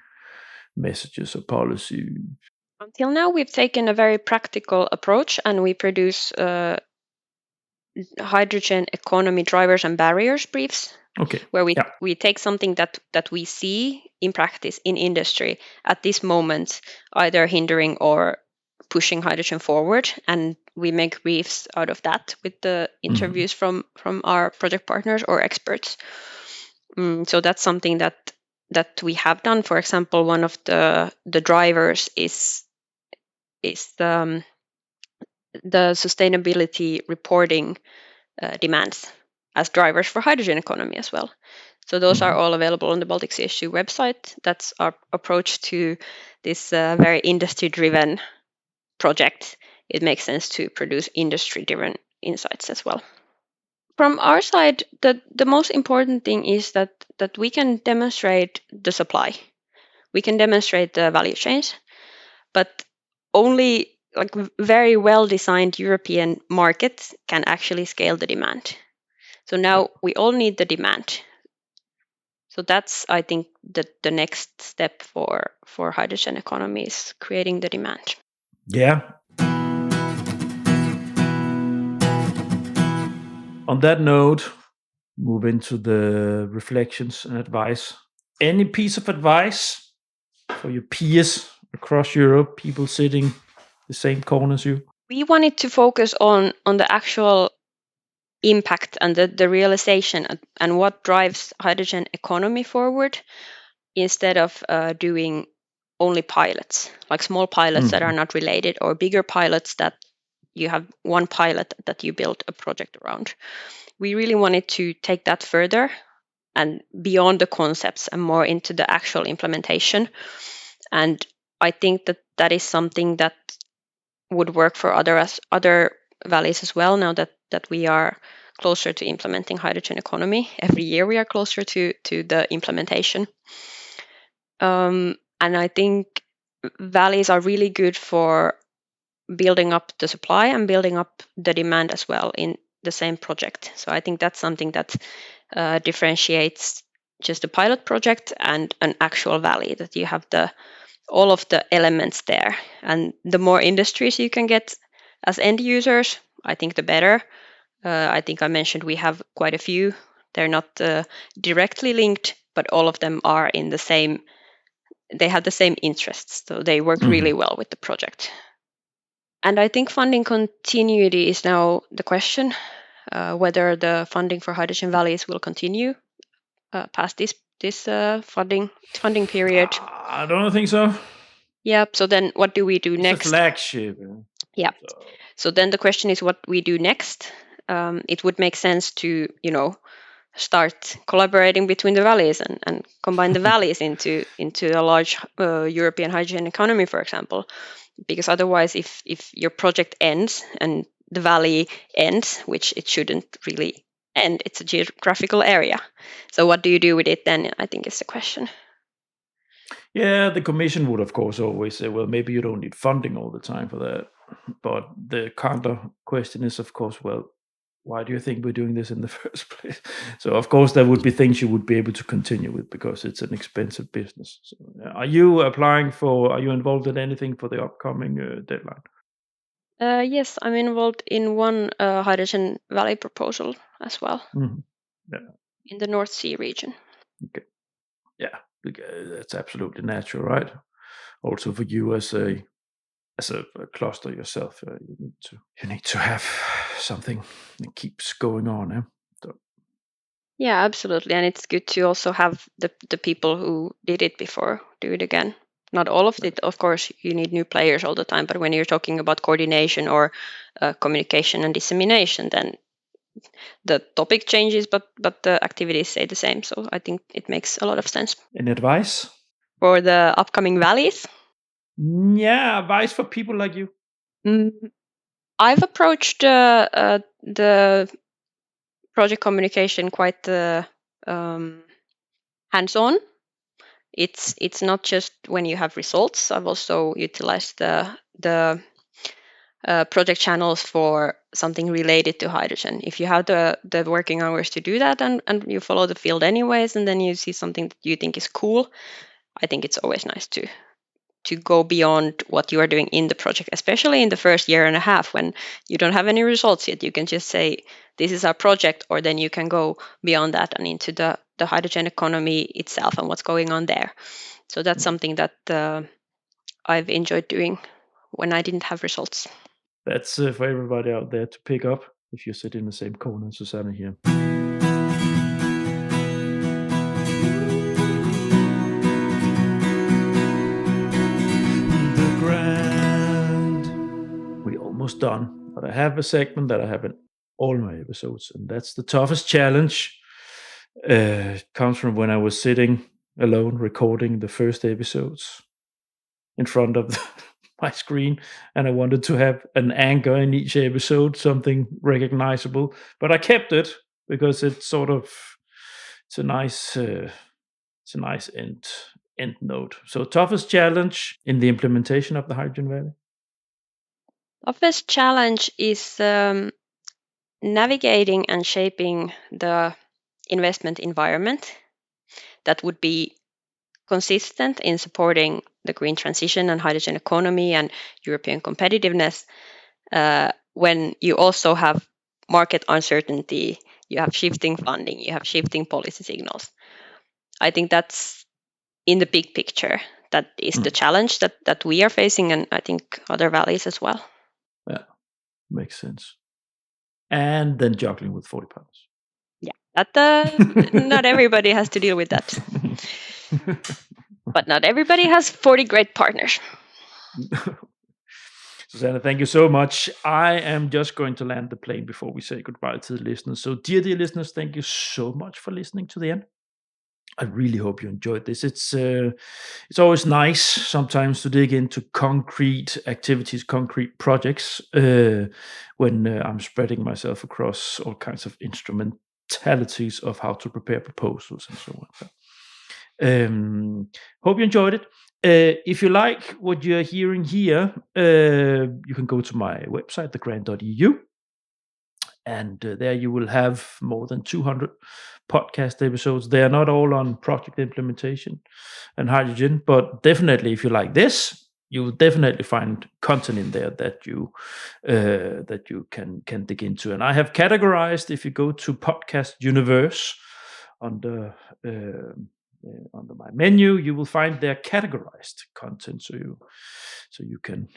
messages or policy? Until now, we've taken a very practical approach, and we produce hydrogen economy drivers and barriers briefs. Okay. Where we take something that we see in practice in industry at this moment, either hindering or pushing hydrogen forward, and we make briefs out of that with the interviews from our project partners or experts. So that's something that we have done. For example, one of the drivers is the sustainability reporting demands as drivers for hydrogen economy as well. So those are all available on the Baltic Sea H2 website. That's our approach to this very industry-driven project. It makes sense to produce industry-driven insights as well. From our side, the most important thing is that we can demonstrate the supply. We can demonstrate the value chains, but only like very well-designed European markets can actually scale the demand. So now we all need the demand. So that's, I think, the next step for hydrogen economy is creating the demand. Yeah. On that note, move into the reflections and advice. Any piece of advice for your peers across Europe, people sitting the same corner as you? We wanted to focus on the actual impact and the realization and what drives hydrogen economy forward, instead of doing only pilots, like small pilots that are not related, or bigger pilots that you have one pilot that you build a project around. We really wanted to take that further and beyond the concepts and more into the actual implementation. And I think that is something that would work for other valleys as well, now that we are closer to implementing hydrogen economy. Every year we are closer to the implementation. And I think valleys are really good for building up the supply and building up the demand as well in the same project. So I think that's something that differentiates just a pilot project and an actual valley, that you have all of the elements there. And the more industries you can get as end users, I think the better. I think I mentioned we have quite a few. They're not directly linked, but all of them are in the same. They have the same interests, so they work really well with the project. And I think funding continuity is now the question, whether the funding for hydrogen valleys will continue past this funding period. I don't think so. Yeah. So then, what do we do next? It's a flagship. Yeah. So then the question is what we do next. It would make sense to start collaborating between the valleys and combine the valleys into a large European hydrogen economy, for example. Because otherwise, if your project ends and the valley ends, which it shouldn't really end, it's a geographical area. So what do you do with it then, I think is the question. Yeah, the Commission would, of course, always say, well, maybe you don't need funding all the time for that. But the counter question is, of course, well, why do you think we're doing this in the first place? So, of course, there would be things you would be able to continue with because it's an expensive business. So, are you involved in anything for the upcoming deadline? Yes, I'm involved in one hydrogen valley proposal as well. Yeah. In the North Sea region. Okay. Yeah, that's absolutely natural, right? Also for you as a cluster yourself, you need to have something that keeps going on. So Yeah, absolutely. And it's good to also have the people who did it before do it again. Not all of it, of course, you need new players all the time. But when you're talking about coordination or communication and dissemination, then the topic changes, but the activities stay the same. So I think it makes a lot of sense. Any advice? For the upcoming valleys, Yeah, advice for people like you. I've approached the project communication quite hands-on. It's not just when you have results. I've also utilized the project channels for something related to hydrogen. If you have the working hours to do that and you follow the field anyways, and then you see something that you think is cool, I think it's always nice to go beyond what you are doing in the project, especially in the first year and a half when you don't have any results yet. You can just say, this is our project, or then you can go beyond that and into the hydrogen economy itself and what's going on there. So that's something that I've enjoyed doing when I didn't have results. That's for everybody out there to pick up if you sit in the same corner as Susanna here. The Grand. We're almost done, but I have a segment that I have in all my episodes, and that's the toughest challenge. It comes from when I was sitting alone recording the first episodes in front of my screen, and I wanted to have an anchor in each episode, something recognizable, but I kept it because it's a nice end note. So toughest challenge in the implementation of the Hydrogen Valley? Toughest challenge is navigating and shaping the investment environment that would be consistent in supporting the green transition and hydrogen economy and European competitiveness, when you also have market uncertainty, you have shifting funding, you have shifting policy signals. I think that's in the big picture. That is the challenge that we are facing, and I think other valleys as well. Yeah, makes sense. And then juggling with 40 pounds. Yeah, that not everybody has to deal with that. But not everybody has 40 great partners. Susanna, thank you so much. I am just going to land the plane before we say goodbye to the listeners. So, dear listeners, thank you so much for listening to the end. I really hope you enjoyed this. It's always nice sometimes to dig into concrete activities, concrete projects, when I'm spreading myself across all kinds of instrumentalities of how to prepare proposals and so on. Hope you enjoyed it. If you like what you're hearing here, you can go to my website, thegrand.eu. And there you will have more than 200 podcast episodes. They are not all on project implementation and hydrogen, but definitely if you like this, you will definitely find content in there that you can dig into. And I have categorized, if you go to Podcast Universe under my menu, you will find their categorized content. So you can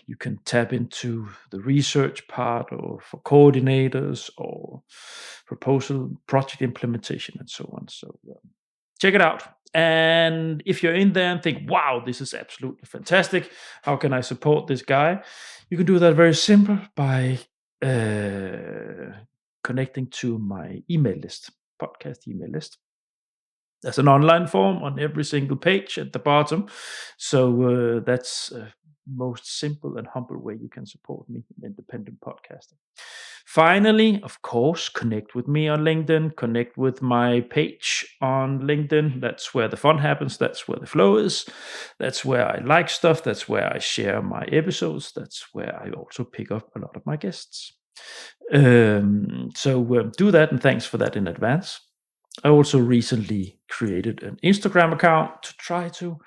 tap into the research part, or for coordinators, or proposal, project implementation, and so on. So check it out. And if you're in there and think, wow, this is absolutely fantastic, how can I support this guy? You can do that very simple by connecting to my email list, podcast email list. There's an online form on every single page at the bottom. So that's most simple and humble way you can support me, an independent podcaster. Finally, of course, connect with me on LinkedIn, connect with my page on LinkedIn. That's where the fun happens. That's where the flow is. That's where I like stuff. That's where I share my episodes. That's where I also pick up a lot of my guests. So do that, and thanks for that in advance. I also recently created an Instagram account to try to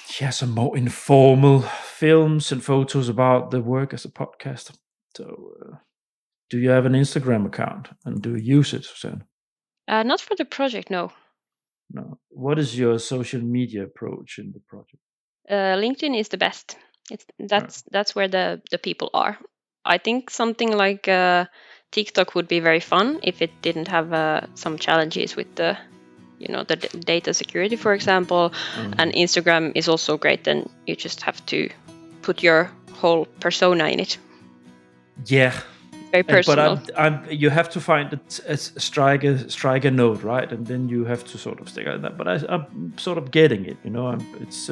share some more informal films and photos about the work as a podcaster. So, do you have an Instagram account, and do you use it, Susanna? Not for the project, no. No. What is your social media approach in the project? LinkedIn is the best. That's where the people are. I think something like TikTok would be very fun if it didn't have some challenges with the data security, for example. And Instagram is also great, and you just have to put your whole persona in it. Yeah. Very personal. But you have to find a strike a note, right? And then you have to sort of stick on that. But I'm sort of getting it, it's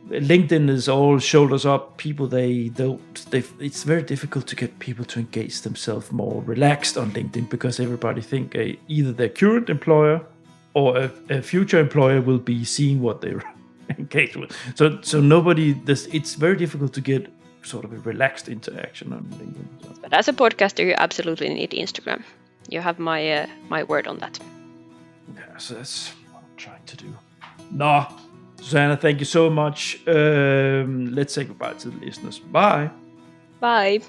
LinkedIn is all shoulders up. People, it's very difficult to get people to engage themselves more relaxed on LinkedIn, because everybody think either their current employer or a future employer will be seeing what they're engaged with. So nobody, it's very difficult to get sort of a relaxed interaction on LinkedIn. So. But as a podcaster, you absolutely need Instagram. You have my word on that. Yeah, so that's what I'm trying to do. No, Susanna, thank you so much. Let's say goodbye to the listeners. Bye. Bye.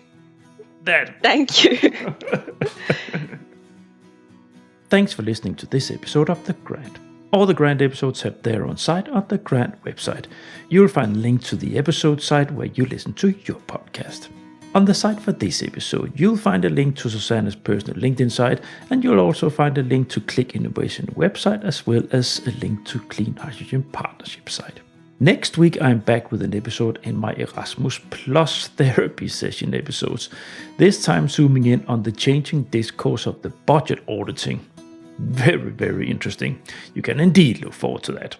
Dad. Thank you. Thanks for listening to this episode of The Grant. All the Grant episodes have their own site on the Grant website. You'll find a link to the episode site where you listen to your podcast. On the site for this episode, you'll find a link to Susanna's personal LinkedIn site, and you'll also find a link to CLIC Innovation website, as well as a link to Clean Hydrogen Partnership site. Next week, I'm back with an episode in my Erasmus Plus therapy session episodes, this time zooming in on the changing discourse of the budget auditing. Very, very interesting. You can indeed look forward to that.